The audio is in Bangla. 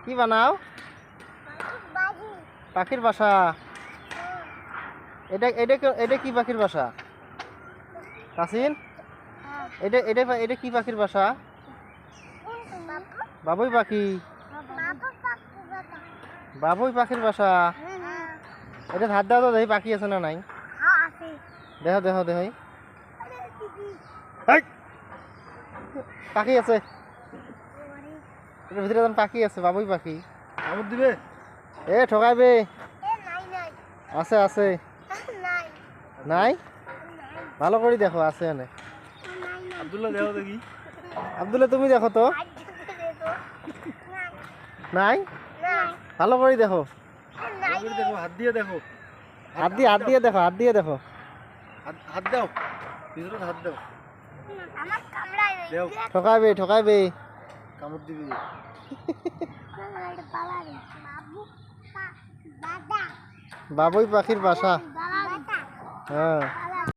কি বানাও? পাখির বাসা। এটা এটা এটা কি পাখির বাসা? কাসিন, এটা এটা এটা কি পাখির বাসা? বাবুই পাখি। বাবুই পাখির বাসা। এটা হাত দাও তো, দেখি পাখি আছে না নাই। দেখো দেখো দেখো, পাখি আছে এটার ভিতরে, পাখি আছে, বাবুই পাখি। কামড় দিবে? এ ঠকাইবে। আছে আছে। নাই? ভালো করে দেখো, আছে এনে। আব্দুল্লাহ দেখো দেখি। আব্দুল্লাহ তুমি দেখো তো। নাই? ভালো করে দেখো। দেখো, হাত দিয়ে দেখো। হাত দিয়ে দেখো, হাত দিয়ে দেখো। হাত দাও, ভিতরে হাত দাও। দেও, ঠকাইবে ঠকাইবে। কামড় দিবি। বাবুই পাখির বাসা। হ্যাঁ।